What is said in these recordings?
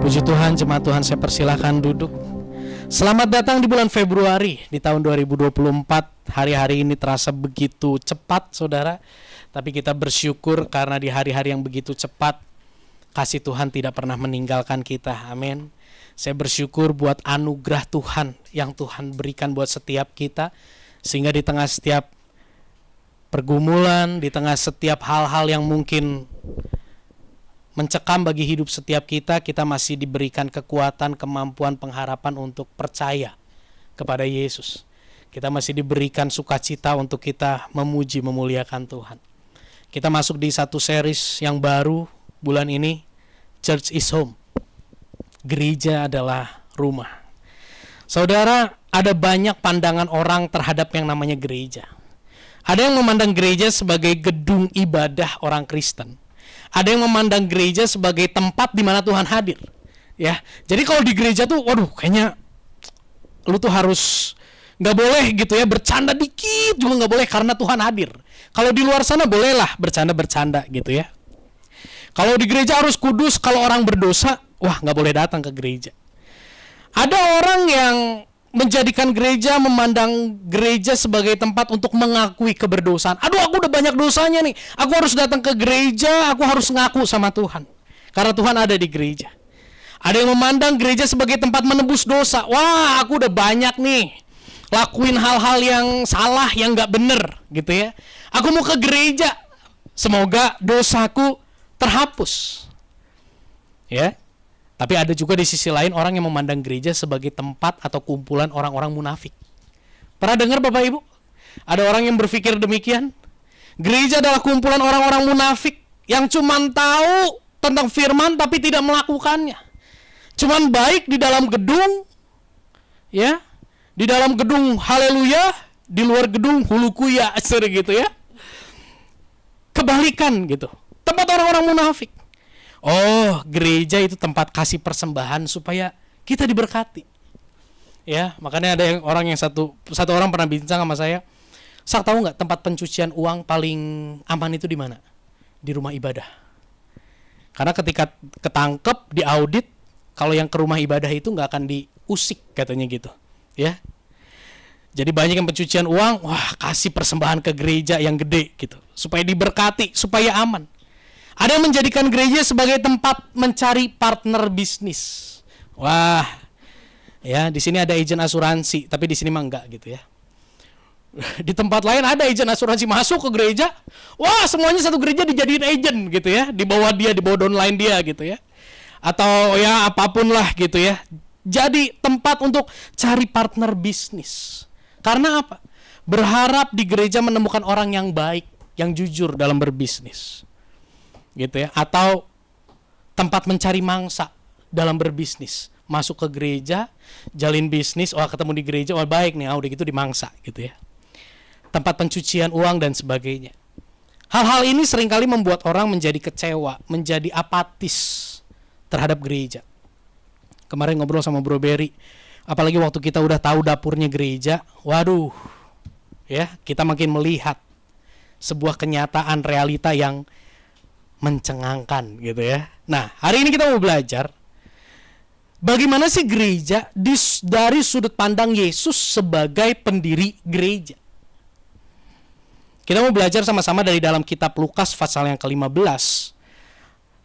Puji Tuhan, jemaat Tuhan, saya persilahkan duduk. Selamat datang di bulan Februari di tahun 2024. Hari-hari ini terasa begitu cepat, saudara. Tapi kita bersyukur karena di hari-hari yang begitu cepat, kasih Tuhan tidak pernah meninggalkan kita. Amin. Saya bersyukur buat anugerah Tuhan yang Tuhan berikan buat setiap kita. Sehingga di tengah setiap pergumulan, di tengah setiap hal-hal yang mungkin mencekam bagi hidup setiap kita, kita masih diberikan kekuatan, kemampuan, pengharapan untuk percaya kepada Yesus. Kita masih diberikan sukacita untuk kita memuji, memuliakan Tuhan. Kita masuk di satu series yang baru bulan ini, Church is Home. Gereja adalah rumah. Saudara, ada banyak pandangan orang terhadap yang namanya gereja. Ada yang memandang gereja sebagai gedung ibadah orang Kristen. Ada yang memandang gereja sebagai tempat di mana Tuhan hadir. Ya, jadi kalau di gereja tuh, waduh, kayaknya lu tuh harus nggak boleh gitu ya, bercanda dikit juga nggak boleh karena Tuhan hadir. Kalau di luar sana bolehlah bercanda-bercanda gitu ya. Kalau di gereja harus kudus, kalau orang berdosa, wah nggak boleh datang ke gereja. Ada orang yang menjadikan gereja, memandang gereja sebagai tempat untuk mengakui keberdosaan. Aduh, aku udah banyak dosanya nih. Aku harus datang ke gereja, aku harus ngaku sama Tuhan. Karena Tuhan ada di gereja. Ada yang memandang gereja sebagai tempat menebus dosa. Wah, aku udah banyak nih lakuin hal-hal yang salah, yang gak bener gitu ya. Aku mau ke gereja, semoga dosaku terhapus. Ya. Tapi ada juga di sisi lain orang yang memandang gereja sebagai tempat atau kumpulan orang-orang munafik. Pernah dengar Bapak Ibu? Ada orang yang berpikir demikian. Gereja adalah kumpulan orang-orang munafik yang cuman tahu tentang firman tapi tidak melakukannya. Cuman baik di dalam gedung, ya, di dalam gedung haleluya, di luar gedung hulukuya, gitu ya. Kebalikan gitu. Tempat orang-orang munafik. Oh, gereja itu tempat kasih persembahan supaya kita diberkati. Ya, makanya ada orang yang satu orang pernah bincang sama saya. Sak, tahu nggak tempat pencucian uang paling aman itu di mana? Di rumah ibadah. Karena ketika ketangkep, diaudit, kalau yang ke rumah ibadah itu nggak akan diusik katanya gitu. Ya. Jadi banyak yang pencucian uang, wah kasih persembahan ke gereja yang gede gitu, supaya diberkati, supaya aman. Ada yang menjadikan gereja sebagai tempat mencari partner bisnis. Wah, ya di sini ada agen asuransi, tapi di sini mah enggak gitu ya. Di tempat lain ada agen asuransi masuk ke gereja, wah semuanya satu gereja dijadiin agen gitu ya, di bawah downline dia gitu ya, atau ya apapun lah gitu ya. Jadi tempat untuk cari partner bisnis. Karena apa? Berharap di gereja menemukan orang yang baik, yang jujur dalam berbisnis. Gitu ya, atau tempat mencari mangsa dalam berbisnis. Masuk ke gereja, jalin bisnis, wah ketemu di gereja, wah baik nih, udah gitu dimangsa gitu ya. Tempat pencucian uang dan sebagainya. Hal-hal ini seringkali membuat orang menjadi kecewa, menjadi apatis terhadap gereja. Kemarin ngobrol sama Bro Berry, apalagi waktu kita udah tahu dapurnya gereja, waduh, ya kita makin melihat sebuah kenyataan realita yang mencengangkan gitu ya. Nah, hari ini kita mau belajar bagaimana sih gereja dari sudut pandang Yesus sebagai pendiri gereja. Kita mau belajar sama-sama dari dalam kitab Lukas pasal yang ke-15.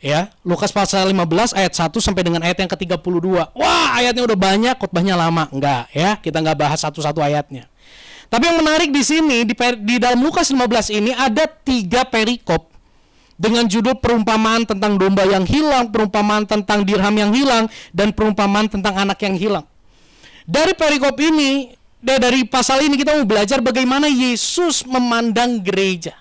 Ya, Lukas pasal 15 ayat 1 sampai dengan ayat yang ke-32. Wah, ayatnya udah banyak, khotbahnya lama. Enggak, ya. Kita enggak bahas satu-satu ayatnya. Tapi yang menarik di sini di dalam Lukas 15 ini ada 3 perikop dengan judul perumpamaan tentang domba yang hilang, perumpamaan tentang dirham yang hilang, dan perumpamaan tentang anak yang hilang. Dari perikop ini, dari pasal ini kita mau belajar bagaimana Yesus memandang gereja.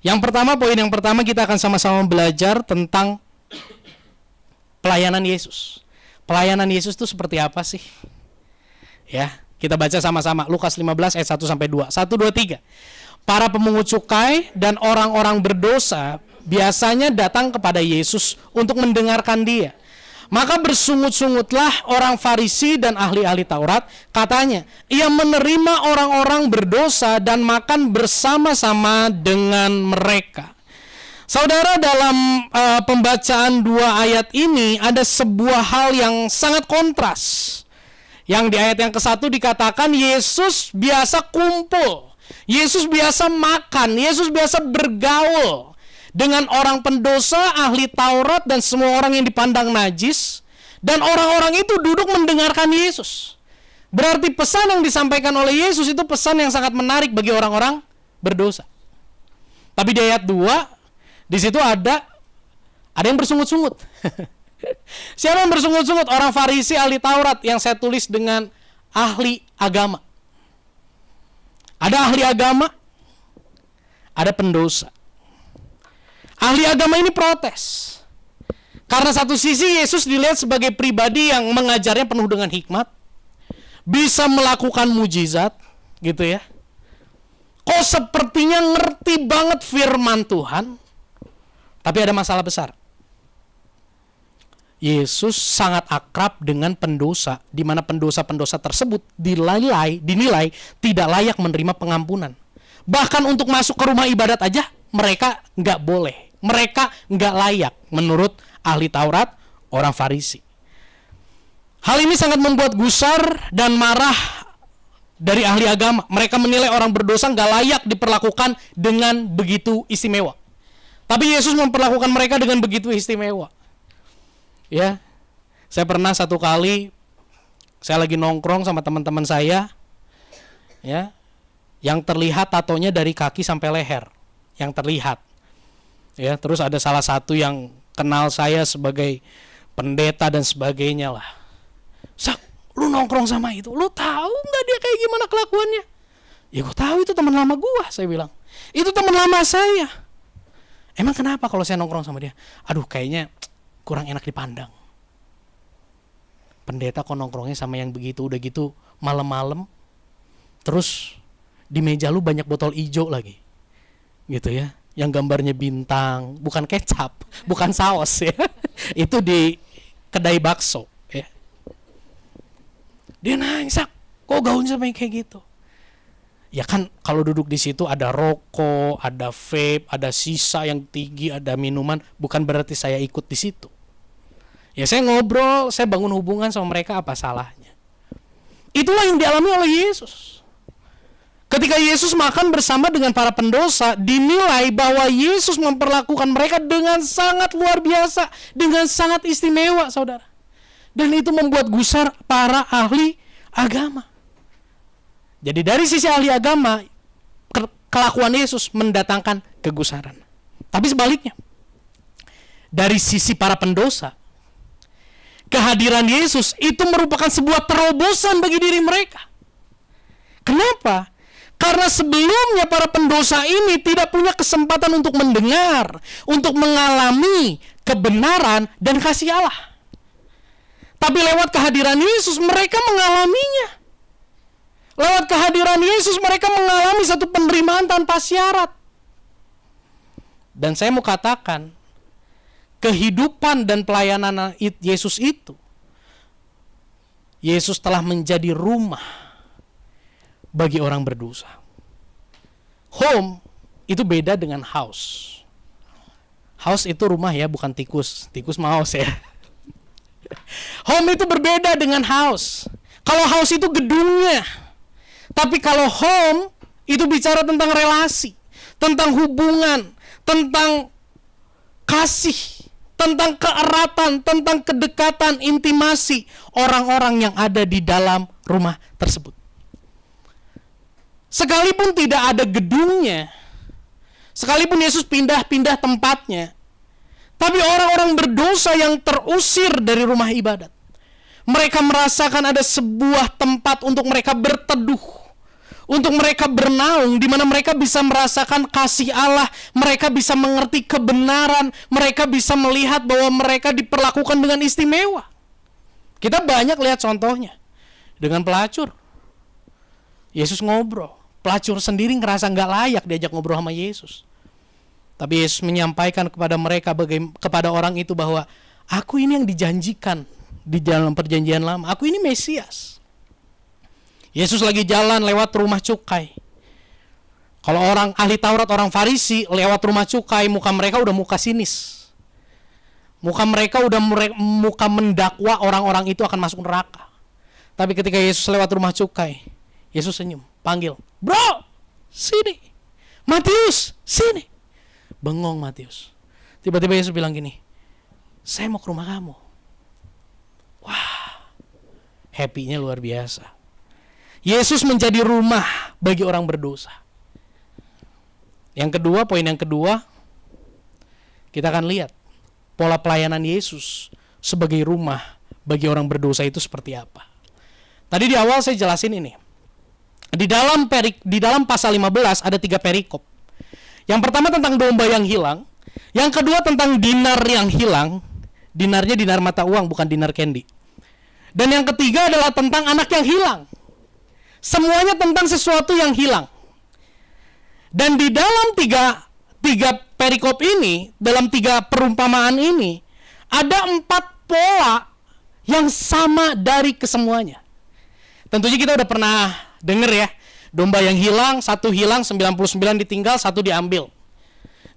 Poin yang pertama kita akan sama-sama belajar tentang pelayanan Yesus. Pelayanan Yesus itu seperti apa sih? Ya, kita baca sama-sama Lukas 15 ayat 1 sampai 2. 1 2 3. Para pemungut cukai dan orang-orang berdosa biasanya datang kepada Yesus untuk mendengarkan dia. Maka bersungut-sungutlah orang Farisi dan ahli-ahli Taurat, katanya, ia menerima orang-orang berdosa dan makan bersama-sama dengan mereka. Saudara, dalam pembacaan 2 ayat ini ada sebuah hal yang sangat kontras. Yang di ayat yang ke-1 dikatakan Yesus biasa kumpul, Yesus biasa makan, Yesus biasa bergaul dengan orang pendosa, ahli Taurat, dan semua orang yang dipandang najis. Dan orang-orang itu duduk mendengarkan Yesus. Berarti pesan yang disampaikan oleh Yesus itu pesan yang sangat menarik bagi orang-orang berdosa. Tapi di ayat 2, di situ ada yang bersungut-sungut. Siapa yang bersungut-sungut? Orang Farisi, ahli Taurat, yang saya tulis dengan ahli agama. Ada ahli agama, ada pendosa. Ahli agama ini protes. Karena satu sisi Yesus dilihat sebagai pribadi yang mengajarnya penuh dengan hikmat, bisa melakukan mujizat, gitu ya. Kok sepertinya ngerti banget firman Tuhan, tapi ada masalah besar. Yesus sangat akrab dengan pendosa, di mana pendosa-pendosa tersebut dinilai tidak layak menerima pengampunan. Bahkan untuk masuk ke rumah ibadat aja mereka nggak boleh, mereka nggak layak menurut ahli Taurat, orang Farisi. Hal ini sangat membuat gusar dan marah dari ahli agama. Mereka menilai orang berdosa nggak layak diperlakukan dengan begitu istimewa. Tapi Yesus memperlakukan mereka dengan begitu istimewa. Ya, saya pernah satu kali, saya lagi nongkrong sama teman-teman saya, ya, yang terlihat tatonya dari kaki sampai leher, yang terlihat. Ya, terus ada salah satu yang kenal saya sebagai pendeta dan sebagainya lah. Sak, lu nongkrong sama itu, lu tahu nggak dia kayak gimana kelakuannya? Ya gue tahu, itu teman lama gue, saya bilang. Itu teman lama saya. Emang kenapa kalau saya nongkrong sama dia? Aduh, kayaknya kurang enak dipandang. Pendeta kok nongkrongnya sama yang begitu, udah gitu malam-malam, terus di meja lu banyak botol ijo lagi, gitu ya, yang gambarnya bintang, bukan kecap, bukan saus ya, itu di kedai bakso ya. Dia nanya, Sak, kok gaulnya sama yang kayak gitu? Ya kan kalau duduk di situ ada rokok, ada vape, ada sisa yang tinggi, ada minuman, bukan berarti saya ikut di situ. Ya saya ngobrol, saya bangun hubungan sama mereka, apa salahnya? Itulah yang dialami oleh Yesus. Ketika Yesus makan bersama dengan para pendosa, dinilai bahwa Yesus memperlakukan mereka dengan sangat luar biasa, dengan sangat istimewa, saudara. Dan itu membuat gusar para ahli agama. Jadi dari sisi ahli agama, kelakuan Yesus mendatangkan kegusaran. Tapi sebaliknya, dari sisi para pendosa, kehadiran Yesus itu merupakan sebuah terobosan bagi diri mereka. Kenapa? Karena sebelumnya para pendosa ini tidak punya kesempatan untuk mendengar, untuk mengalami kebenaran dan kasih Allah. Tapi lewat kehadiran Yesus mereka mengalaminya. Lewat kehadiran Yesus mereka mengalami satu penerimaan tanpa syarat. Dan saya mau katakan, kehidupan dan pelayanan Yesus itu, Yesus telah menjadi rumah bagi orang berdosa. Home itu beda dengan house. House itu rumah ya, bukan tikus. Tikus mah house ya. Home itu berbeda dengan house. Kalau house itu gedungnya. Tapi kalau home itu bicara tentang relasi, tentang hubungan, tentang kasih, tentang keeratan, tentang kedekatan, intimasi orang-orang yang ada di dalam rumah tersebut. Sekalipun tidak ada gedungnya, sekalipun Yesus pindah-pindah tempatnya, tapi orang-orang berdosa yang terusir dari rumah ibadat, mereka merasakan ada sebuah tempat untuk mereka berteduh, untuk mereka bernaung, di mana mereka bisa merasakan kasih Allah, mereka bisa mengerti kebenaran, mereka bisa melihat bahwa mereka diperlakukan dengan istimewa. Kita banyak lihat contohnya dengan pelacur. Yesus ngobrol, pelacur sendiri ngerasa nggak layak diajak ngobrol sama Yesus. Tapi Yesus menyampaikan kepada mereka, kepada orang itu bahwa aku ini yang dijanjikan di dalam perjanjian lama, aku ini Mesias. Yesus lagi jalan lewat rumah cukai. Kalau orang ahli Taurat, orang Farisi lewat rumah cukai, muka mereka udah muka sinis. Muka mereka udah muka mendakwa orang-orang itu akan masuk neraka. Tapi ketika Yesus lewat rumah cukai, Yesus senyum, panggil, "Bro, sini. Matius, sini." Bengong Matius. Tiba-tiba Yesus bilang gini, "Saya mau ke rumah kamu." Wah, happy-nya luar biasa. Yesus menjadi rumah bagi orang berdosa. Yang kedua, poin yang kedua, kita akan lihat pola pelayanan Yesus sebagai rumah bagi orang berdosa itu seperti apa. Tadi di awal saya jelasin ini. Di dalam pasal 15 ada 3 perikop. Yang pertama tentang domba yang hilang. Yang kedua tentang dinar yang hilang. Dinarnya dinar mata uang, bukan dinar candy. Dan yang ketiga adalah tentang anak yang hilang. Semuanya tentang sesuatu yang hilang. Dan di dalam tiga perikop ini, dalam 3 perumpamaan ini, ada 4 pola yang sama dari kesemuanya. Tentunya kita udah pernah dengar ya, domba yang hilang, 1 hilang, 99 ditinggal, 1 diambil.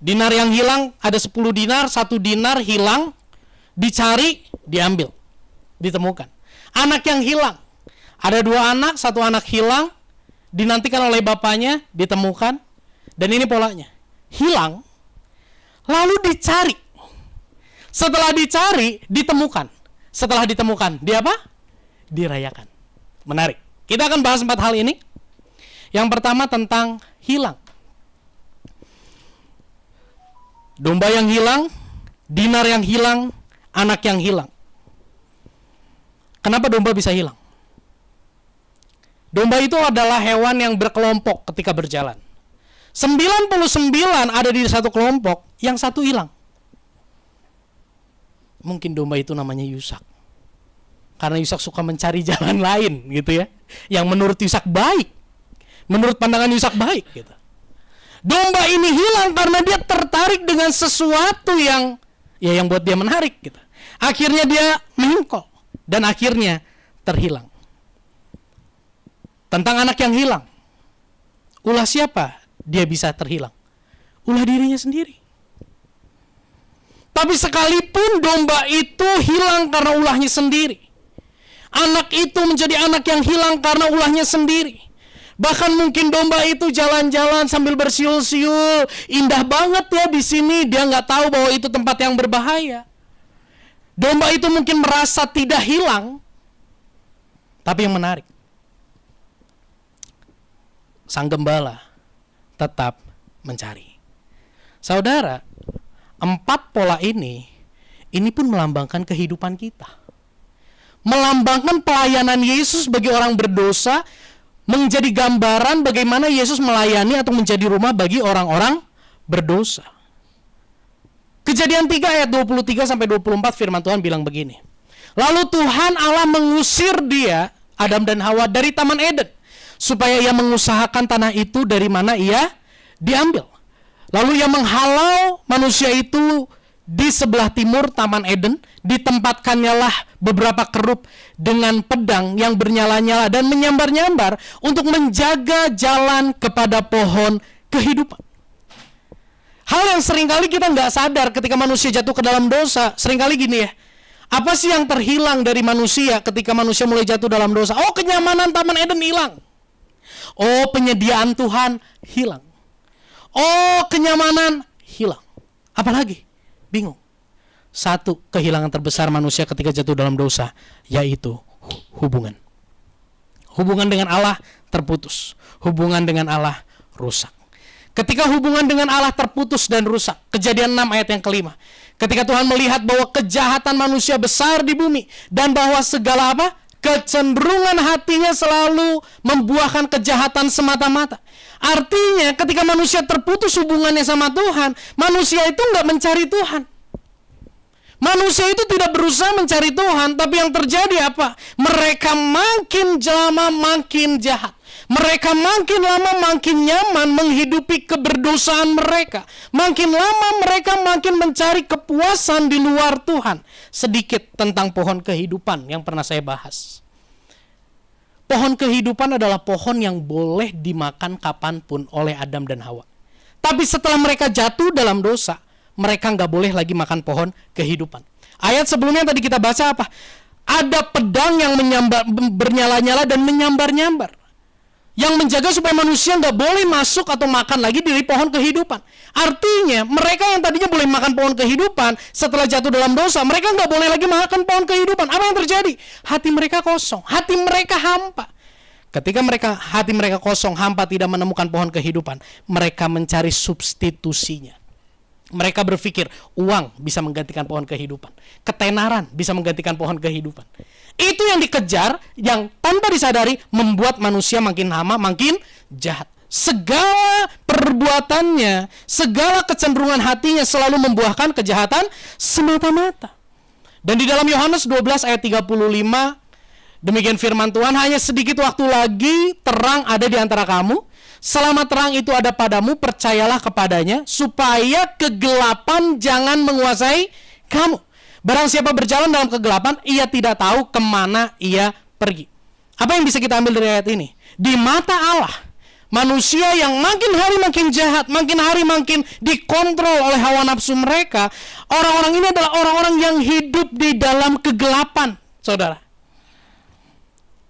Dinar yang hilang, ada 10 dinar, 1 dinar hilang, dicari, diambil, ditemukan. Anak yang hilang, ada 2 anak, 1 anak hilang, dinantikan oleh bapaknya, ditemukan. Dan ini polanya, hilang, lalu dicari. Setelah dicari, ditemukan. Setelah ditemukan, dia apa? Dirayakan. Menarik. Kita akan bahas 4 hal ini. Yang pertama tentang hilang. Domba yang hilang, dinar yang hilang, anak yang hilang. Kenapa domba bisa hilang? Domba itu adalah hewan yang berkelompok ketika berjalan. 99 ada di satu kelompok, yang 1 hilang. Mungkin domba itu namanya Yusak. Karena Yusak suka mencari jalan lain gitu ya. Yang menurut Yusak baik. Menurut pandangan Yusak baik gitu. Domba ini hilang karena dia tertarik dengan sesuatu yang buat dia menarik gitu. Akhirnya dia mengkol dan akhirnya terhilang. Tentang anak yang hilang. Ulah siapa dia bisa terhilang? Ulah dirinya sendiri. Tapi sekalipun domba itu hilang karena ulahnya sendiri, anak itu menjadi anak yang hilang karena ulahnya sendiri. Bahkan mungkin domba itu jalan-jalan sambil bersiul-siul, indah banget ya di sini, dia nggak tahu bahwa itu tempat yang berbahaya. Domba itu mungkin merasa tidak hilang, tapi yang menarik, sang gembala tetap mencari. Saudara, 4 pola ini pun melambangkan kehidupan kita. Melambangkan pelayanan Yesus bagi orang berdosa, menjadi gambaran bagaimana Yesus melayani atau menjadi rumah bagi orang-orang berdosa. Kejadian 3 ayat 23 sampai 24 firman Tuhan bilang begini. Lalu Tuhan Allah mengusir dia, Adam dan Hawa, dari Taman Eden, supaya ia mengusahakan tanah itu dari mana ia diambil. Lalu ia menghalau manusia itu di sebelah timur Taman Eden, ditempatkannya beberapa kerup dengan pedang yang bernyala-nyala dan menyambar-nyambar untuk menjaga jalan kepada pohon kehidupan. Hal yang seringkali kita nggak sadar ketika manusia jatuh ke dalam dosa, seringkali gini ya, apa sih yang terhilang dari manusia ketika manusia mulai jatuh dalam dosa? Oh, kenyamanan Taman Eden hilang. Oh, penyediaan Tuhan hilang. Oh, kenyamanan hilang. Apalagi? Bingung. 1 kehilangan terbesar manusia ketika jatuh dalam dosa, yaitu hubungan. Hubungan dengan Allah terputus. Hubungan dengan Allah rusak. Ketika hubungan dengan Allah terputus dan rusak, Kejadian 6 ayat yang kelima. Ketika Tuhan melihat bahwa kejahatan manusia besar di bumi, dan bahwa segala apa? Kecenderungan hatinya selalu membuahkan kejahatan semata-mata. Artinya ketika manusia terputus hubungannya sama Tuhan, manusia itu nggak mencari Tuhan. Manusia itu tidak berusaha mencari Tuhan, tapi yang terjadi apa? Mereka makin lama makin jahat. Mereka makin lama makin nyaman menghidupi keberdosaan mereka. Makin lama mereka makin mencari kepuasan di luar Tuhan. Sedikit tentang pohon kehidupan yang pernah saya bahas. Pohon kehidupan adalah pohon yang boleh dimakan kapanpun oleh Adam dan Hawa. Tapi setelah mereka jatuh dalam dosa, mereka nggak boleh lagi makan pohon kehidupan. Ayat sebelumnya tadi kita baca apa? Ada pedang yang bernyala-nyala dan menyambar-nyambar, yang menjaga supaya manusia nggak boleh masuk atau makan lagi dari pohon kehidupan. Artinya mereka yang tadinya boleh makan pohon kehidupan, setelah jatuh dalam dosa, mereka nggak boleh lagi makan pohon kehidupan. Apa yang terjadi? Hati mereka kosong, hati mereka hampa. Ketika hati mereka kosong, hampa, tidak menemukan pohon kehidupan, mereka mencari substitusinya. Mereka berpikir uang bisa menggantikan pohon kehidupan, ketenaran bisa menggantikan pohon kehidupan. Itu yang dikejar, yang tanpa disadari membuat manusia makin lama makin jahat. Segala perbuatannya, segala kecenderungan hatinya selalu membuahkan kejahatan semata-mata. Dan di dalam Yohanes 12 ayat 35, demikian firman Tuhan, hanya sedikit waktu lagi terang ada di antara kamu. Selama terang itu ada padamu, percayalah kepadanya, supaya kegelapan jangan menguasai kamu. Barang siapa berjalan dalam kegelapan, ia tidak tahu kemana ia pergi. Apa yang bisa kita ambil dari ayat ini? Di mata Allah, manusia yang makin hari makin jahat, makin hari makin dikontrol oleh hawa nafsu mereka, orang-orang ini adalah orang-orang yang hidup di dalam kegelapan, saudara.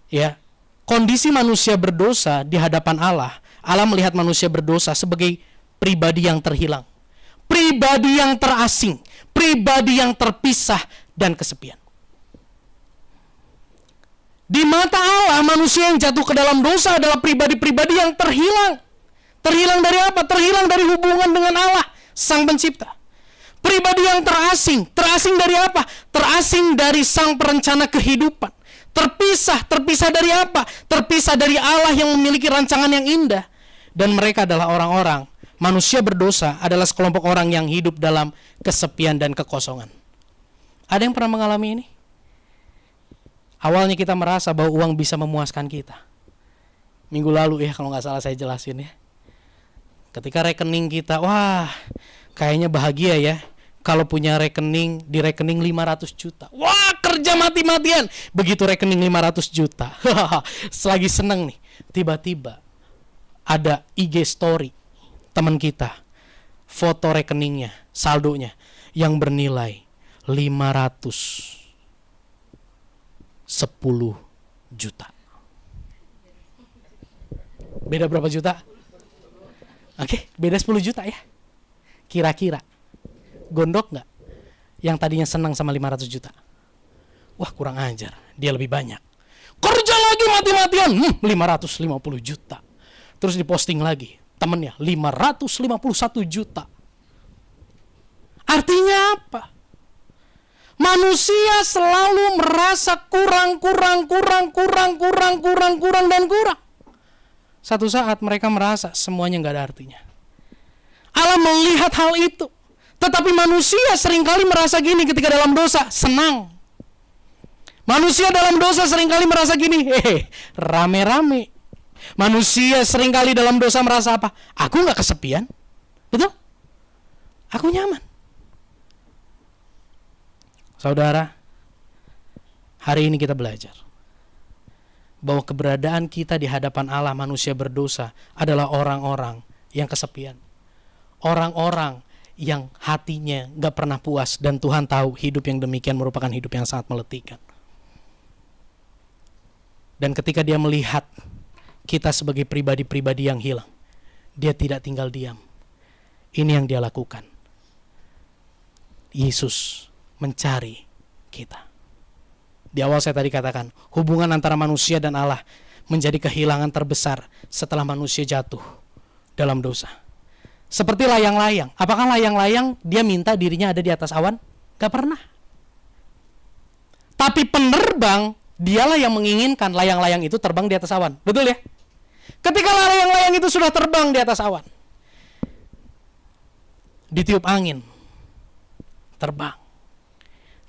Ya, kondisi manusia berdosa di hadapan Allah, Allah melihat manusia berdosa sebagai pribadi yang terhilang, pribadi yang terasing, pribadi yang terpisah dan kesepian. Di mata Allah, manusia yang jatuh ke dalam dosa adalah pribadi-pribadi yang terhilang. Terhilang dari apa? Terhilang dari hubungan dengan Allah, Sang Pencipta. Pribadi yang terasing. Terasing dari apa? Terasing dari Sang Perencana kehidupan. Terpisah dari apa? Terpisah dari Allah yang memiliki rancangan yang indah. Dan mereka adalah orang-orang, manusia berdosa adalah sekelompok orang yang hidup dalam kesepian dan kekosongan. Ada yang pernah mengalami ini? Awalnya kita merasa bahwa uang bisa memuaskan kita. Minggu lalu ya, kalau nggak salah saya jelasin ya. Ketika rekening kita, wah kayaknya bahagia ya, kalau punya rekening, di rekening 500 juta. Wah, kerja mati-matian. Begitu rekening 500 juta. Selagi seneng nih, tiba-tiba ada IG story teman kita, foto rekeningnya, saldonya yang bernilai 510 juta. Beda berapa juta? Oke, beda 10 juta ya. Kira-kira gondok nggak yang tadinya senang sama 500 juta? Wah, kurang ajar, dia lebih banyak. Kerja lagi mati-matian, 550 juta. Terus diposting lagi, temennya 551 juta. Artinya apa? Manusia selalu merasa kurang. Satu saat mereka merasa semuanya nggak ada artinya. Allah melihat hal itu. Tetapi manusia seringkali merasa gini ketika dalam dosa, senang. Manusia dalam dosa seringkali merasa gini, rame-rame. Manusia seringkali dalam dosa merasa apa? Aku nggak kesepian, betul? Aku nyaman. Saudara, hari ini kita belajar bahwa keberadaan kita di hadapan Allah, manusia berdosa, adalah orang-orang yang kesepian, orang-orang yang hatinya nggak pernah puas, dan Tuhan tahu hidup yang demikian merupakan hidup yang sangat meletihkan. Dan ketika dia melihat kita sebagai pribadi-pribadi yang hilang, dia tidak tinggal diam. Ini yang dia lakukan. Yesus mencari kita. Di awal saya tadi katakan, hubungan antara manusia dan Allah menjadi kehilangan terbesar setelah manusia jatuh dalam dosa. Seperti layang-layang. Apakah layang-layang dia minta dirinya ada di atas awan? Gak pernah. Tapi penerbang, dialah yang menginginkan layang-layang itu terbang di atas awan. Betul ya? Ketika layang-layang itu sudah terbang di atas awan, ditiup angin, terbang,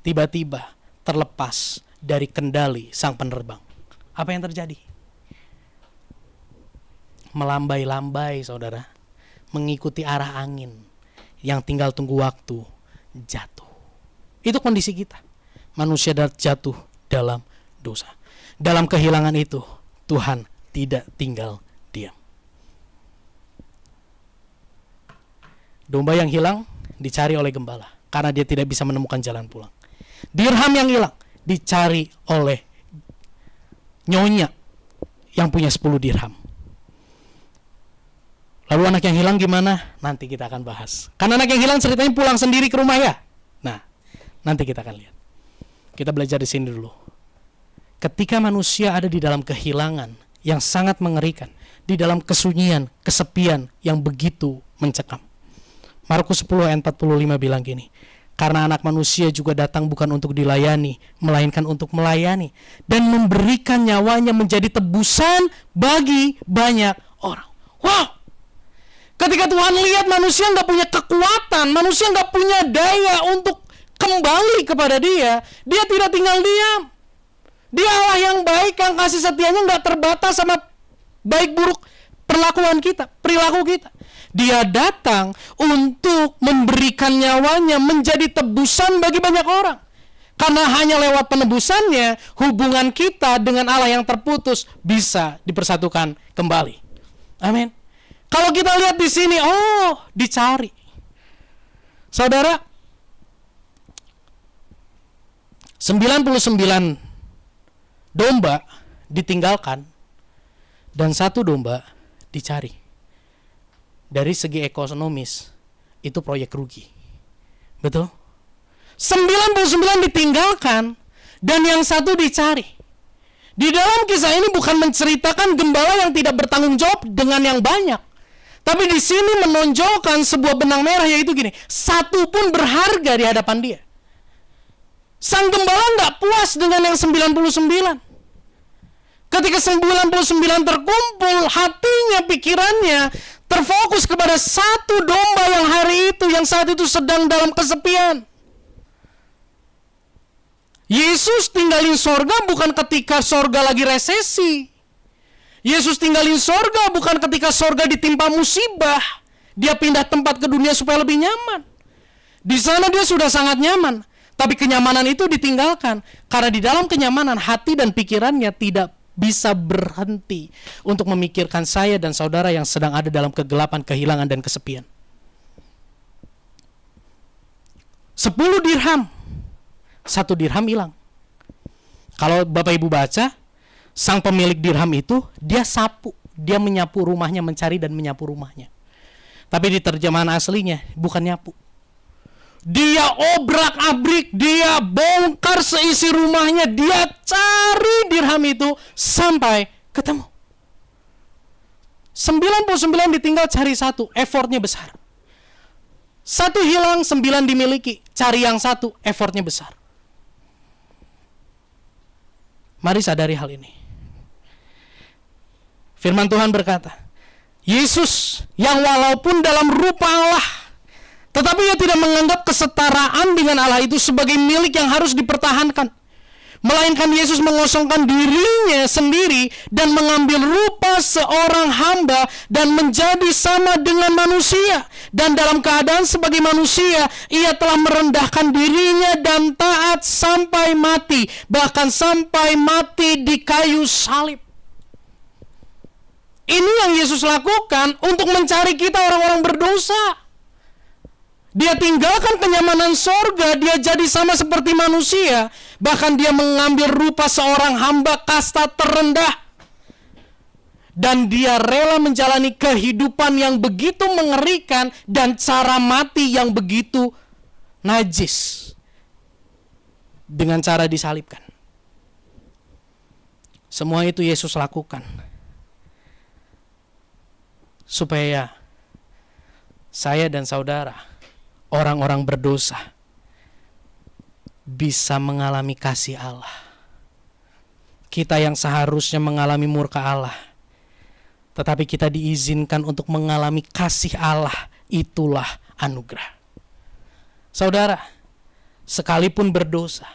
tiba-tiba terlepas dari kendali sang penerbang. Apa yang terjadi? Melambai-lambai, saudara, mengikuti arah angin, yang tinggal tunggu waktu jatuh. Itu kondisi kita. Manusia jatuh dalam dosa. Dalam kehilangan itu, Tuhan tidak tinggal diam. Domba yang hilang dicari oleh gembala karena dia tidak bisa menemukan jalan pulang. Dirham yang hilang dicari oleh nyonya yang punya 10 dirham. Lalu anak yang hilang gimana? Nanti kita akan bahas. Karena anak yang hilang ceritanya pulang sendiri ke rumah ya. Nah, nanti kita akan lihat. Kita belajar di sini dulu. Ketika manusia ada di dalam kehilangan yang sangat mengerikan, di dalam kesunyian, kesepian yang begitu mencekam. Markus 10 ayat 45 bilang gini, karena anak manusia juga datang bukan untuk dilayani, melainkan untuk melayani dan memberikan nyawanya menjadi tebusan bagi banyak orang. Wow! Ketika Tuhan lihat manusia nggak punya kekuatan, manusia nggak punya daya untuk kembali kepada Dia, Dia tidak tinggal diam. Dia Allah yang baik, yang kasih setianya nggak terbatas sama baik buruk perlakuan kita, perilaku kita. Dia datang untuk memberikan nyawanya menjadi tebusan bagi banyak orang. Karena hanya lewat penebusannya, hubungan kita dengan Allah yang terputus bisa dipersatukan kembali. Amin. Kalau kita lihat di sini, dicari. Saudara, 99 domba ditinggalkan dan 1 domba dicari. Dari segi ekonomis, itu proyek rugi. Betul? 99 ditinggalkan dan yang 1 dicari. Di dalam kisah ini bukan menceritakan gembala yang tidak bertanggung jawab dengan yang banyak. Tapi di sini menonjolkan sebuah benang merah, yaitu gini, 1 pun berharga di hadapan Dia. Sang gembala nggak puas dengan yang 99. Ketika 99 terkumpul, hatinya, pikirannya terfokus kepada 1 domba yang hari itu, yang saat itu sedang dalam kesepian. Yesus tinggalin sorga bukan ketika sorga lagi resesi. Yesus tinggalin sorga bukan ketika sorga ditimpa musibah. Dia pindah tempat ke dunia supaya lebih nyaman. Di sana dia sudah sangat nyaman. Tapi kenyamanan itu ditinggalkan. Karena di dalam kenyamanan hati dan pikirannya tidak bisa berhenti untuk memikirkan saya dan saudara yang sedang ada dalam kegelapan, kehilangan, dan kesepian. 10 dirham. 1 dirham hilang. Kalau Bapak Ibu baca, sang pemilik dirham itu, dia sapu. Dia menyapu rumahnya, mencari dan menyapu rumahnya. Tapi di terjemahan aslinya, bukan nyapu. Dia obrak-abrik, dia bongkar seisi rumahnya, dia cari dirham itu sampai ketemu. 99 ditinggal, cari 1, effortnya besar. 1 hilang, 9 dimiliki, cari yang 1, effortnya besar. Mari sadari hal ini. Firman Tuhan berkata, Yesus yang walaupun dalam rupa Allah, tetapi Ia tidak menganggap kesetaraan dengan Allah itu sebagai milik yang harus dipertahankan. Melainkan Yesus mengosongkan dirinya sendiri dan mengambil rupa seorang hamba dan menjadi sama dengan manusia. Dan dalam keadaan sebagai manusia, Ia telah merendahkan dirinya dan taat sampai mati. Bahkan sampai mati di kayu salib. Ini yang Yesus lakukan untuk mencari kita orang-orang berdosa. Dia tinggalkan kenyamanan sorga, dia jadi sama seperti manusia. Bahkan dia mengambil rupa seorang hamba kasta terendah. Dan dia rela menjalani kehidupan yang begitu mengerikan dan cara mati yang begitu najis. Dengan cara disalibkan. Semua itu Yesus lakukan. Supaya saya dan saudara, orang-orang berdosa, bisa mengalami kasih Allah. Kita yang seharusnya mengalami murka Allah, tetapi kita diizinkan untuk mengalami kasih Allah, itulah anugerah. Saudara, sekalipun berdosa,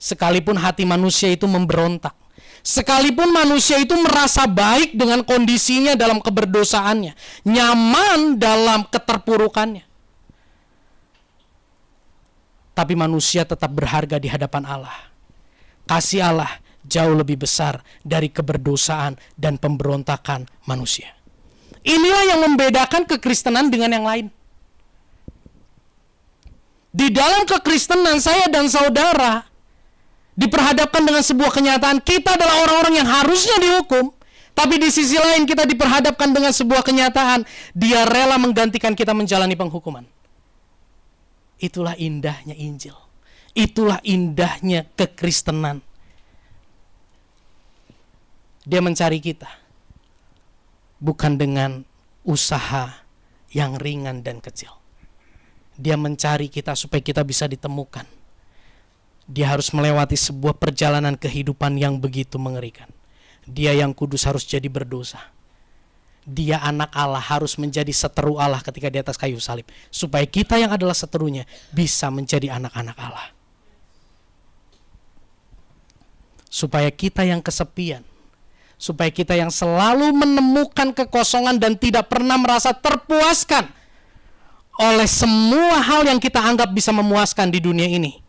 sekalipun hati manusia itu memberontak, sekalipun manusia itu merasa baik dengan kondisinya dalam keberdosaannya, nyaman dalam keterpurukannya, tapi manusia tetap berharga di hadapan Allah. Kasih Allah jauh lebih besar dari keberdosaan dan pemberontakan manusia. Inilah yang membedakan kekristenan dengan yang lain. Di dalam kekristenan, saya dan saudara diperhadapkan dengan sebuah kenyataan, kita adalah orang-orang yang harusnya dihukum, tapi di sisi lain kita diperhadapkan dengan sebuah kenyataan, Dia rela menggantikan kita menjalani penghukuman. Itulah indahnya Injil. Itulah indahnya kekristenan. Dia mencari kita bukan dengan usaha yang ringan dan kecil. Dia mencari kita supaya kita bisa ditemukan. Dia harus melewati sebuah perjalanan kehidupan yang begitu mengerikan. Dia yang kudus harus jadi berdosa. Dia anak Allah harus menjadi seteru Allah ketika di atas kayu salib, supaya kita yang adalah seterunya bisa menjadi anak-anak Allah. Supaya kita yang kesepian, supaya kita yang selalu menemukan kekosongan dan tidak pernah merasa terpuaskan oleh semua hal yang kita anggap bisa memuaskan di dunia ini,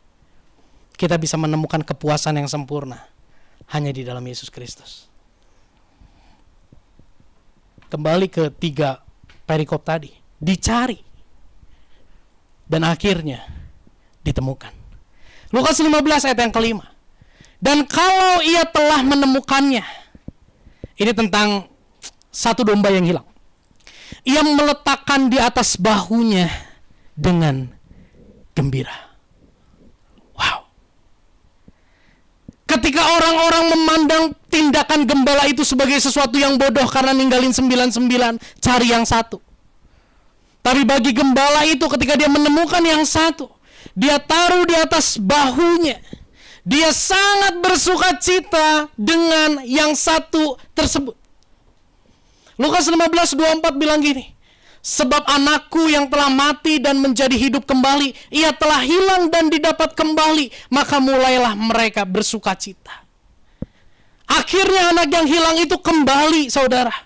kita bisa menemukan kepuasan yang sempurna hanya di dalam Yesus Kristus. Kembali ke 3 perikop tadi, dicari dan akhirnya ditemukan. Lukas 15 ayat yang kelima. Dan kalau ia telah menemukannya, ini tentang satu domba yang hilang, ia meletakkan di atas bahunya dengan gembira. Wow. Ketika orang-orang memandang tindakan gembala itu sebagai sesuatu yang bodoh karena ninggalin 99, cari yang satu. Tapi bagi gembala itu ketika dia menemukan yang satu, dia taruh di atas bahunya. Dia sangat bersuka cita dengan yang satu tersebut. Lukas 15:24 bilang gini, sebab anakku yang telah mati dan menjadi hidup kembali, ia telah hilang dan didapat kembali, maka mulailah mereka bersuka cita. Akhirnya anak yang hilang itu kembali, saudara.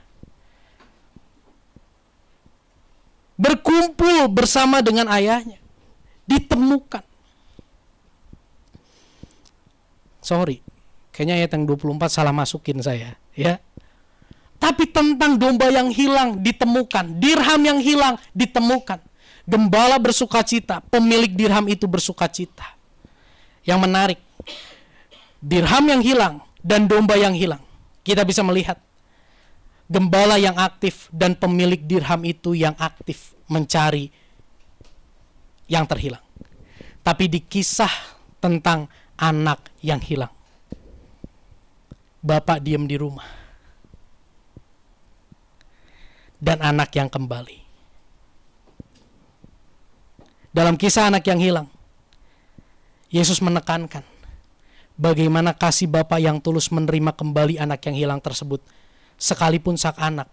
Berkumpul bersama dengan ayahnya. Ditemukan. Sorry, kayaknya ayat yang 24 salah masukin saya, ya. Tapi tentang domba yang hilang ditemukan, dirham yang hilang ditemukan. Gembala bersukacita, pemilik dirham itu bersukacita. Yang menarik, dirham yang hilang dan domba yang hilang, kita bisa melihat gembala yang aktif dan pemilik dirham itu yang aktif mencari yang terhilang. Tapi di kisah tentang anak yang hilang, bapak diam di rumah dan anak yang kembali. Dalam kisah anak yang hilang, Yesus menekankan bagaimana kasih Bapa yang tulus menerima kembali anak yang hilang tersebut, sekalipun sang anak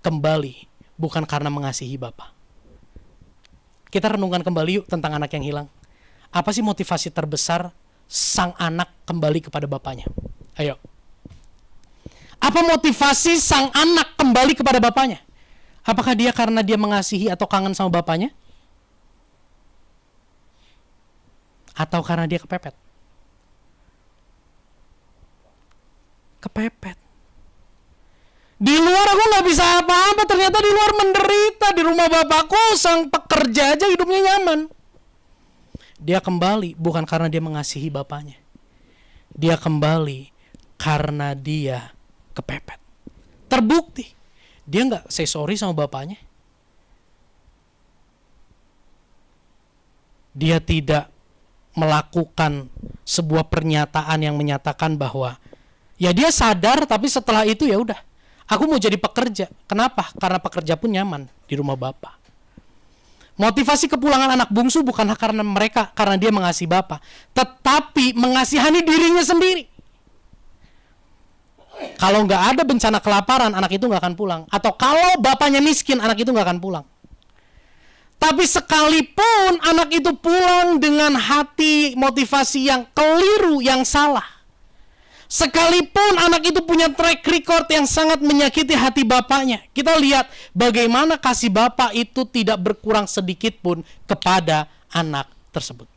kembali bukan karena mengasihi Bapa. Kita renungkan kembali yuk tentang anak yang hilang. Apa sih motivasi terbesar sang anak kembali kepada bapaknya? Ayo. Apa motivasi sang anak kembali kepada bapaknya? Apakah dia karena dia mengasihi atau kangen sama bapaknya? Atau karena dia kepepet? Kepepet. Di luar aku gak bisa apa-apa, ternyata di luar menderita. Di rumah bapakku sang pekerja aja hidupnya nyaman. Dia kembali bukan karena dia mengasihi bapaknya. Dia kembali karena dia kepepet. Terbukti dia gak say sorry sama bapaknya. Dia tidak melakukan sebuah pernyataan yang menyatakan bahwa ya dia sadar, tapi setelah itu ya udah, aku mau jadi pekerja. Kenapa? Karena pekerja pun nyaman di rumah bapak. Motivasi kepulangan anak bungsu bukan karena dia mengasihi bapak, tetapi mengasihani dirinya sendiri. Kalau nggak ada bencana kelaparan, anak itu nggak akan pulang. Atau kalau bapaknya miskin, anak itu nggak akan pulang. Tapi sekalipun anak itu pulang dengan hati motivasi yang keliru, yang salah, sekalipun anak itu punya track record yang sangat menyakiti hati bapaknya, kita lihat bagaimana kasih bapak itu tidak berkurang sedikit pun kepada anak tersebut.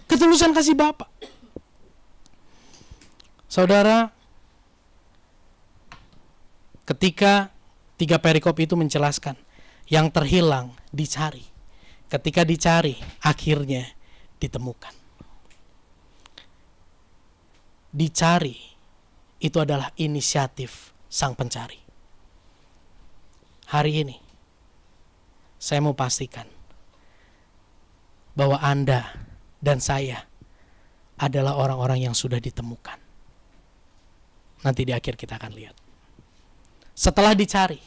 Ketulusan kasih bapak. Saudara, ketika 3 perikop itu menjelaskan, yang terhilang dicari. Ketika dicari, akhirnya ditemukan. Dicari itu adalah inisiatif sang pencari. Hari ini, saya mau pastikan bahwa Anda dan saya adalah orang-orang yang sudah ditemukan. Nanti di akhir kita akan lihat. Setelah dicari,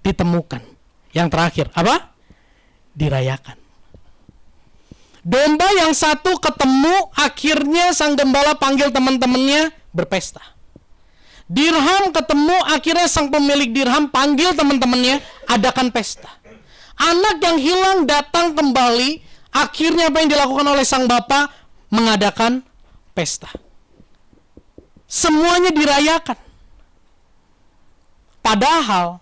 ditemukan. Yang terakhir, apa? Dirayakan. Domba yang satu ketemu, akhirnya sang gembala panggil teman-temannya berpesta. Dirham ketemu, akhirnya sang pemilik dirham panggil teman-temannya, adakan pesta. Anak yang hilang datang kembali, akhirnya apa yang dilakukan oleh sang bapak? Mengadakan pesta. Semuanya dirayakan. Padahal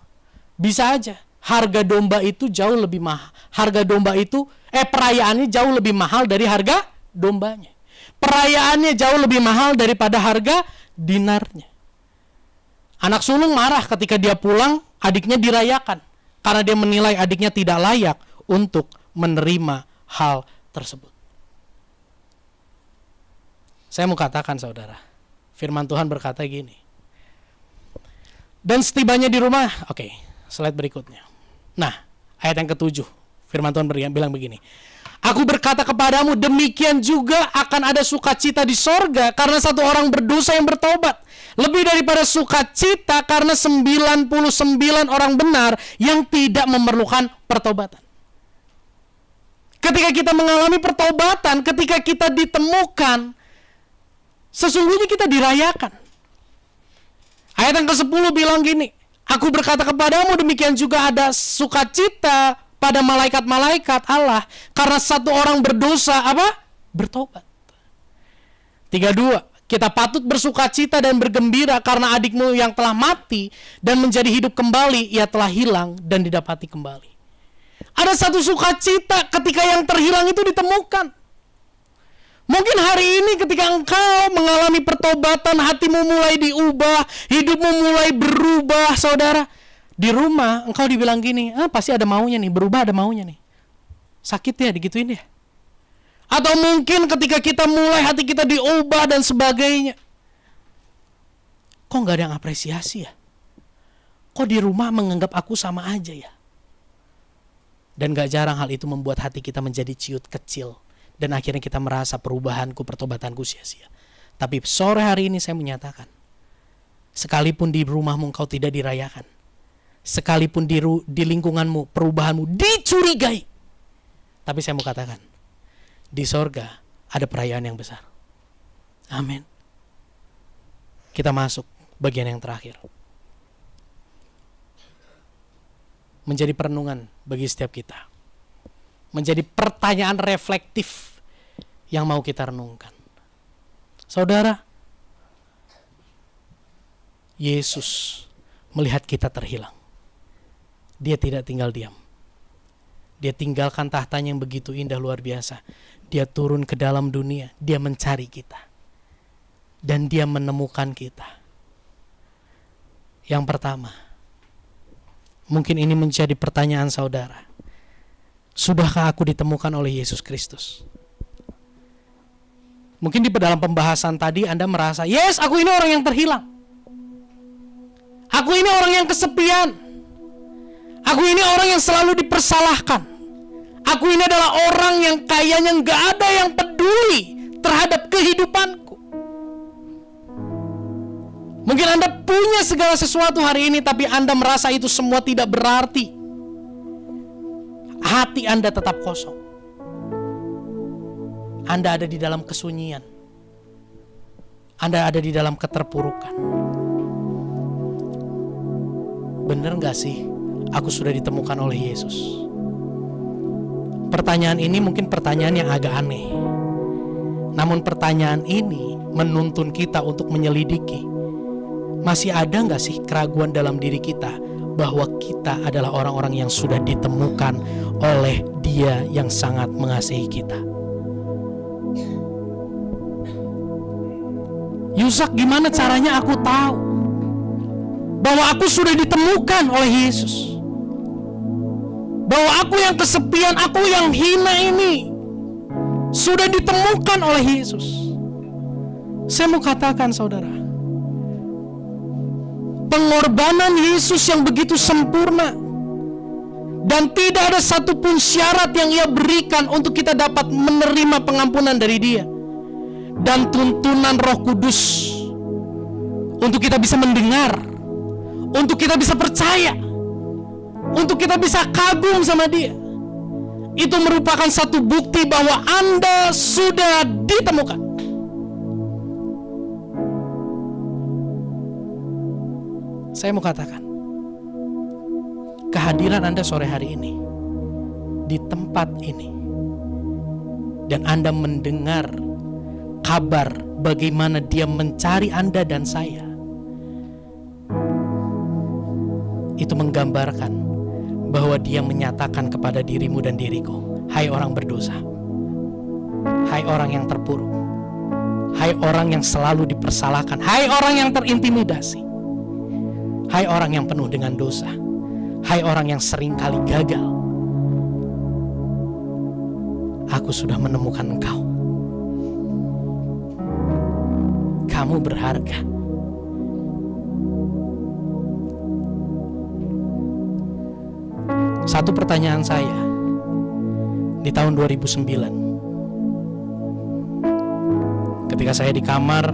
bisa aja harga domba itu jauh lebih mahal. Harga domba itu perayaannya jauh lebih mahal dari harga dombanya. Perayaannya jauh lebih mahal daripada harga dinarnya. Anak sulung marah ketika dia pulang, adiknya dirayakan karena dia menilai adiknya tidak layak untuk menerima hal tersebut. Saya mau katakan, saudara, firman Tuhan berkata gini. Dan setibanya di rumah, oke, slide berikutnya. Nah, ayat yang ke-7, firman Tuhan bilang begini. Aku berkata kepadamu, demikian juga akan ada sukacita di sorga karena satu orang berdosa yang bertobat. Lebih daripada sukacita karena 99 orang benar yang tidak memerlukan pertobatan. Ketika kita mengalami pertobatan, ketika kita ditemukan, sesungguhnya kita dirayakan. Ayat yang ke-10 bilang gini, aku berkata kepadamu demikian juga ada sukacita pada malaikat-malaikat Allah karena satu orang berdosa apa? Bertobat. 32, kita patut bersukacita dan bergembira karena adikmu yang telah mati dan menjadi hidup kembali, ia telah hilang dan didapati kembali. Ada satu sukacita ketika yang terhilang itu ditemukan. Mungkin hari ini ketika engkau mengalami pertobatan, hatimu mulai diubah, hidupmu mulai berubah, saudara. Di rumah engkau dibilang gini, pasti ada maunya nih, berubah ada maunya nih. Sakit ya, digituin ya. Atau mungkin ketika kita mulai hati kita diubah dan sebagainya. Kok gak ada yang apresiasi ya? Kok di rumah menganggap aku sama aja ya? Dan gak jarang hal itu membuat hati kita menjadi ciut kecil. Dan akhirnya kita merasa perubahanku, pertobatanku sia-sia. Tapi sore hari ini saya menyatakan, sekalipun di rumahmu engkau tidak dirayakan, sekalipun di lingkunganmu perubahanmu dicurigai, tapi saya mau katakan, di sorga ada perayaan yang besar. Amin. Kita masuk bagian yang terakhir. Menjadi perenungan bagi setiap kita. Menjadi pertanyaan reflektif yang mau kita renungkan. Saudara, Yesus melihat kita terhilang. Dia tidak tinggal diam. Dia tinggalkan tahtanya yang begitu indah luar biasa. Dia turun ke dalam dunia. Dia mencari kita. Dan dia menemukan kita. Yang pertama, mungkin ini menjadi pertanyaan saudara. Sudahkah aku ditemukan oleh Yesus Kristus? Mungkin di dalam pembahasan tadi Anda merasa, yes, aku ini orang yang terhilang. Aku ini orang yang kesepian. Aku ini orang yang selalu dipersalahkan. Aku ini adalah orang yang kayaknya gak ada yang peduli terhadap kehidupanku. Mungkin Anda punya segala sesuatu hari ini, tapi Anda merasa itu semua tidak berarti. Hati Anda tetap kosong. Anda ada di dalam kesunyian. Anda ada di dalam keterpurukan. Benar gak sih aku sudah ditemukan oleh Yesus? Pertanyaan ini mungkin pertanyaan yang agak aneh. Namun pertanyaan ini menuntun kita untuk menyelidiki. Masih ada gak sih keraguan dalam diri kita bahwa kita adalah orang-orang yang sudah ditemukan oleh Dia yang sangat mengasihi kita? You rusak, gimana caranya aku tahu bahwa aku sudah ditemukan oleh Yesus? Bahwa aku yang kesepian, aku yang hina ini sudah ditemukan oleh Yesus. Saya mau katakan saudara, pengorbanan Yesus yang begitu sempurna, dan tidak ada satupun syarat yang Ia berikan untuk kita dapat menerima pengampunan dari Dia, dan tuntunan Roh Kudus untuk kita bisa mendengar, untuk kita bisa percaya, untuk kita bisa kagum sama Dia. Itu merupakan satu bukti bahwa Anda sudah ditemukan. Saya mau katakan, kehadiran Anda sore hari ini di tempat ini, dan Anda mendengar kabar bagaimana Dia mencari Anda dan saya, itu menggambarkan bahwa Dia menyatakan kepada dirimu dan diriku, hai orang berdosa, hai orang yang terpuruk, hai orang yang selalu dipersalahkan, hai orang yang terintimidasi, hai orang yang penuh dengan dosa, hai orang yang seringkali gagal, aku sudah menemukan engkau. Kamu berharga. Satu pertanyaan saya di tahun 2009, ketika saya di kamar,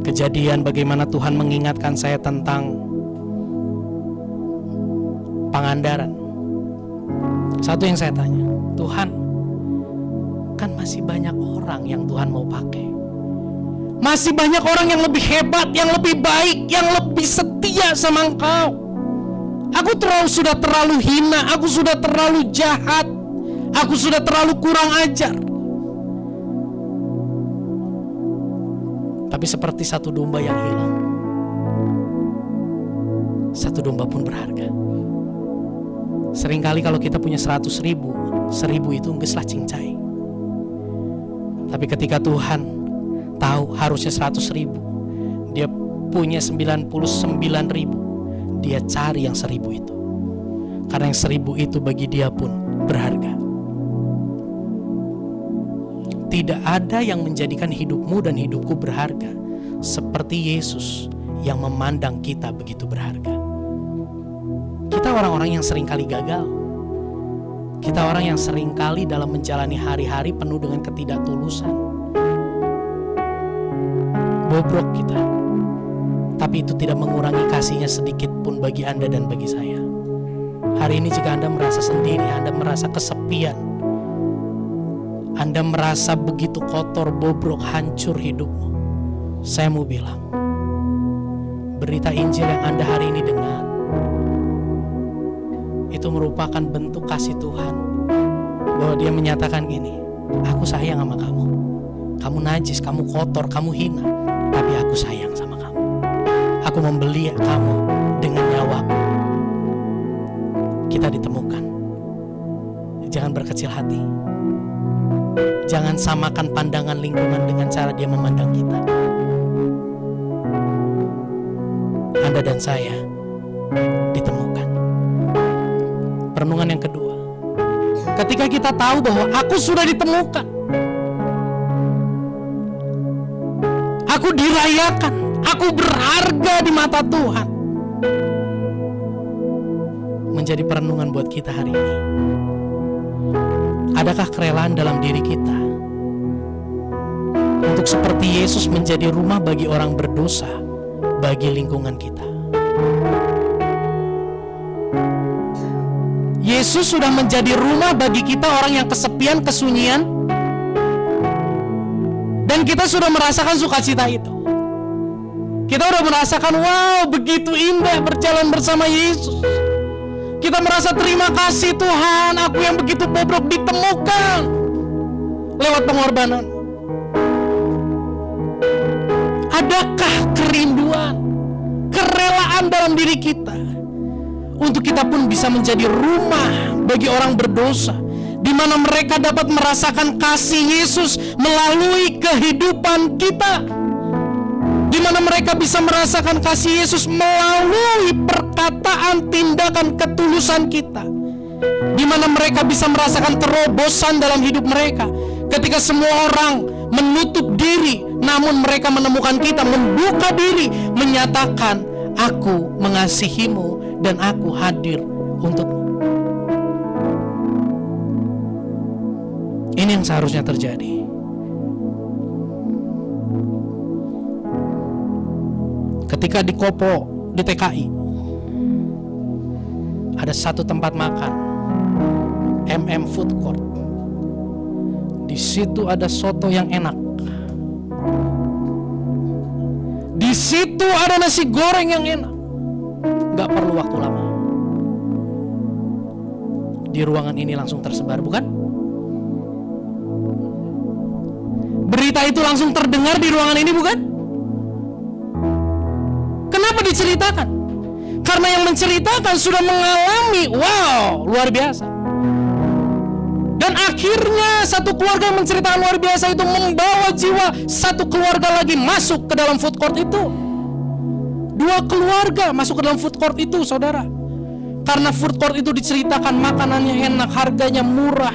kejadian bagaimana Tuhan mengingatkan saya tentang Pangandaran. Satu yang saya tanya, Tuhan, kan masih banyak orang yang Tuhan mau pakai, masih banyak orang yang lebih hebat, yang lebih baik, yang lebih setia sama Engkau. Aku sudah terlalu hina, aku sudah terlalu jahat, aku sudah terlalu kurang ajar. Tapi seperti satu domba yang hilang, satu domba pun berharga. Seringkali kalau kita punya 100.000, 1.000 itu ngeslah cincai. Tapi ketika Tuhan tahu harusnya 100.000, Dia punya 99.000, Dia cari yang 1.000 itu. Karena yang 1.000 itu bagi Dia pun berharga. Tidak ada yang menjadikan hidupmu dan hidupku berharga seperti Yesus yang memandang kita begitu berharga. Kita orang-orang yang seringkali gagal. Kita orang yang seringkali dalam menjalani hari-hari penuh dengan ketidaktulusan. Bobrok kita. Tapi itu tidak mengurangi kasih-Nya sedikit pun bagi Anda dan bagi saya. Hari ini jika Anda merasa sendiri, Anda merasa kesepian, Anda merasa begitu kotor, bobrok, hancur hidupmu, saya mau bilang, berita Injil yang Anda hari ini dengar, itu merupakan bentuk kasih Tuhan, bahwa Dia menyatakan gini, aku sayang sama kamu. Kamu najis, kamu kotor, kamu hina, tapi aku sayang sama kamu. Aku membeli kamu dengan nyawaku. Kita ditemukan. Jangan berkecil hati. Jangan samakan pandangan lingkungan dengan cara dia memandang kita. Anda dan saya ditemukan. Perenungan yang kedua. Ketika kita tahu bahwa aku sudah ditemukan, aku dirayakan, aku berharga di mata Tuhan. Menjadi perenungan buat kita hari ini. Adakah kerelaan dalam diri kita untuk seperti Yesus menjadi rumah bagi orang berdosa, bagi lingkungan kita? Yesus sudah menjadi rumah bagi kita orang yang kesepian, kesunyian, dan kita sudah merasakan sukacita itu. Kita sudah merasakan, wow, begitu indah berjalan bersama Yesus. Kita merasa terima kasih Tuhan, aku yang begitu bobrok ditemukan lewat pengorbanan. Adakah kerinduan, kerelaan dalam diri kita untuk kita pun bisa menjadi rumah bagi orang berdosa, di mana mereka dapat merasakan kasih Yesus melalui kehidupan kita? mana mereka bisa merasakan kasih Yesus melalui perkataan, tindakan, ketulusan kita. Di mana mereka bisa merasakan terobosan dalam hidup mereka. Ketika semua orang menutup diri, namun mereka menemukan kita, membuka diri, menyatakan, aku mengasihimu dan aku hadir untukmu. Ini yang seharusnya terjadi. Ketika di Kopo, di TKI, ada satu tempat makan, Food Court. Di situ ada soto yang enak. Di situ ada nasi goreng yang enak. Gak perlu waktu lama. Di ruangan ini langsung tersebar, bukan? Berita itu langsung terdengar di ruangan ini, bukan? Kenapa diceritakan? Karena yang menceritakan sudah mengalami, wow, luar biasa. Dan akhirnya satu keluarga yang menceritakan luar biasa itu membawa jiwa satu keluarga lagi masuk ke dalam food court itu. 2 keluarga masuk ke dalam food court itu, saudara. Karena food court itu diceritakan makanannya enak, harganya murah.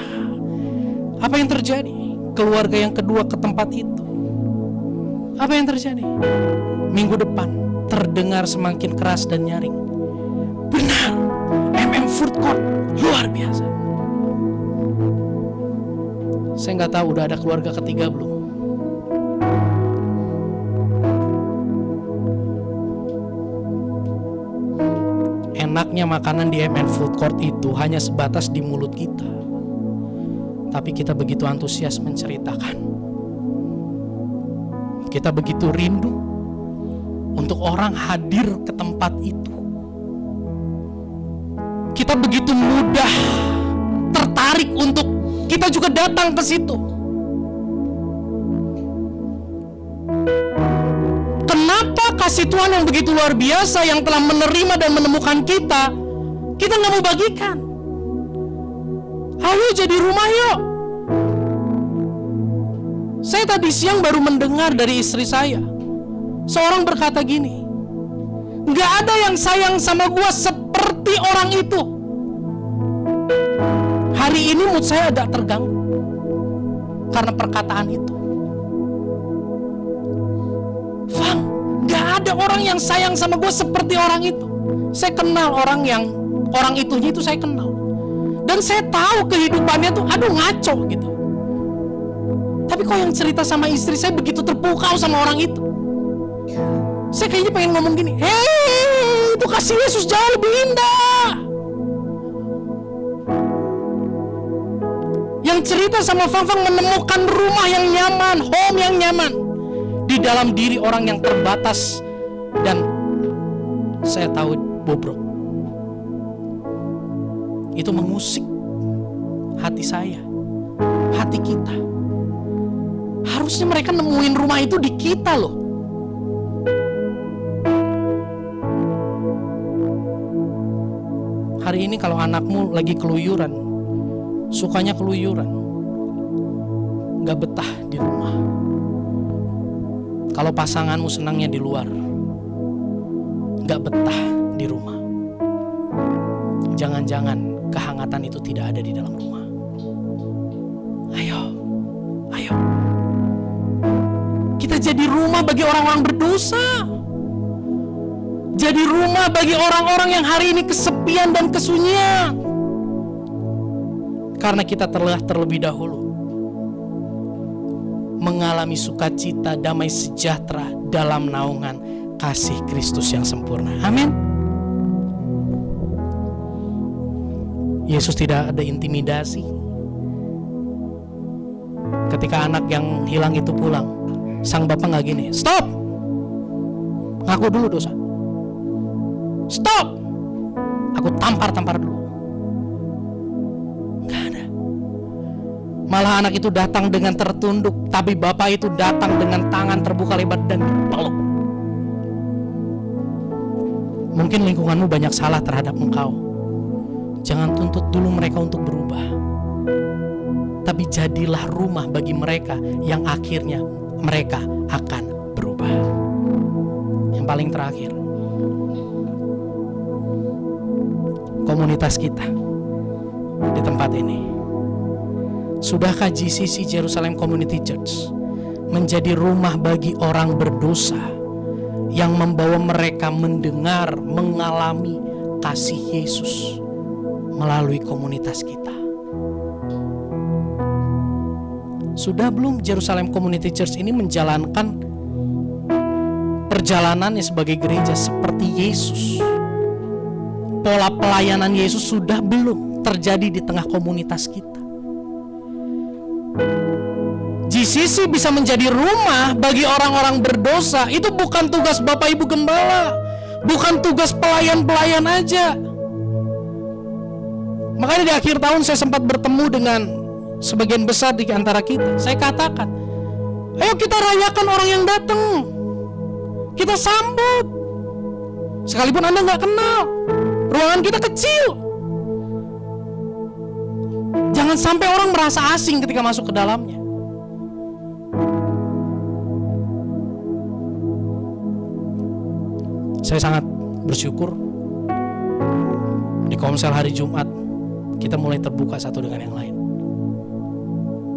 Apa yang terjadi? Keluarga yang kedua ke tempat itu. Apa yang terjadi? Minggu depan terdengar semakin keras dan nyaring. Benar, Food Court luar biasa. Saya nggak tahu udah ada keluarga ketiga belum. Enaknya makanan di Food Court itu hanya sebatas di mulut kita. Tapi kita begitu antusias menceritakan. Kita begitu rindu untuk orang hadir ke tempat itu. Kita begitu mudah tertarik untuk kita juga datang ke situ. Kenapa kasih Tuhan yang begitu luar biasa yang telah menerima dan menemukan kita nggak mau bagikan? Ayo jadi rumah yuk. Saya tadi siang baru mendengar dari istri saya. Seorang berkata gini, nggak ada yang sayang sama gua seperti orang itu. Hari ini mood saya agak terganggu karena perkataan itu. Fang, nggak ada orang yang sayang sama gua seperti orang itu. Saya kenal orang itunya itu saya kenal. Dan saya tahu kehidupannya tuh aduh ngaco gitu. Tapi kok yang cerita sama istri saya begitu terpukau sama orang itu. Saya kayaknya pengen ngomong gini, hei, itu kasih Yesus jauh lebih indah. Yang cerita sama Fang menemukan rumah yang nyaman, home yang nyaman di dalam diri orang yang terbatas dan saya tahu bobrok. Itu mengusik hati saya, hati kita. Harusnya mereka nemuin rumah itu di kita loh. Hari ini kalau anakmu lagi keluyuran, sukanya keluyuran, gak betah di rumah. Kalau pasanganmu senangnya di luar, gak betah di rumah. Jangan-jangan kehangatan itu tidak ada di dalam rumah. Ayo. Kita jadi rumah bagi orang-orang berdosa. Jadi rumah bagi orang-orang yang hari ini kesepian dan kesunyian. Karena kita telah terlebih dahulu mengalami sukacita, damai sejahtera dalam naungan kasih Kristus yang sempurna. Amin. Yesus tidak ada intimidasi. Ketika anak yang hilang itu pulang, sang bapak gak gini, stop, ngaku dulu dosa, stop, aku tampar dulu. Gak ada. Malah anak itu datang dengan tertunduk, tapi bapak itu datang dengan tangan terbuka lebar dan dipeluk. Mungkin lingkunganmu banyak salah terhadap engkau. Jangan tuntut dulu mereka untuk berubah. Tapi jadilah rumah bagi mereka yang akhirnya mereka akan berubah. paling terakhir, komunitas kita di tempat ini. Sudahkah GCC Jerusalem Community Church menjadi rumah bagi orang berdosa yang membawa mereka mendengar, mengalami kasih Yesus melalui komunitas kita? Sudah belum Jerusalem Community Church ini menjalankan perjalanannya sebagai gereja seperti Yesus? Pola pelayanan Yesus sudah belum terjadi di tengah komunitas kita? GCC bisa menjadi rumah bagi orang-orang berdosa. Itu bukan tugas Bapak Ibu Gembala, bukan tugas pelayan-pelayan aja. Makanya di akhir tahun saya sempat bertemu dengan sebagian besar di antara kita. Saya katakan, ayo kita rayakan orang yang datang, kita sambut, sekalipun Anda gak kenal. Ruangan kita kecil. Jangan sampai orang merasa asing ketika masuk ke dalamnya. Saya sangat bersyukur di Komsel hari Jumat kita mulai terbuka satu dengan yang lain.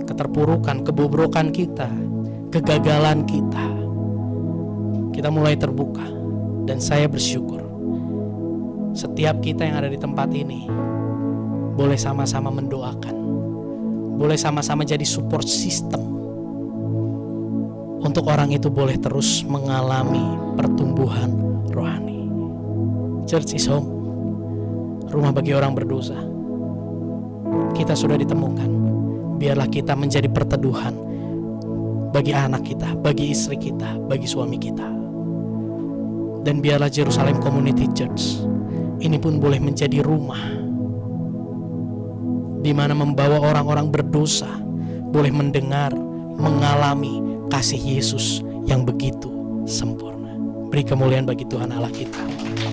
Keterpurukan, kebobrokan kita, kegagalan kita mulai terbuka. Dan saya bersyukur setiap kita yang ada di tempat ini boleh sama-sama mendoakan, boleh sama-sama jadi support system untuk orang itu boleh terus mengalami pertumbuhan rohani. Church is home, rumah bagi orang berdosa. Kita sudah ditemukan. Biarlah kita menjadi perteduhan bagi anak kita, bagi istri kita, bagi suami kita. Dan biarlah Jerusalem Community Church ini pun boleh menjadi rumah di mana membawa orang-orang berdosa boleh mendengar, mengalami kasih Yesus yang begitu sempurna. Beri kemuliaan bagi Tuhan Allah kita.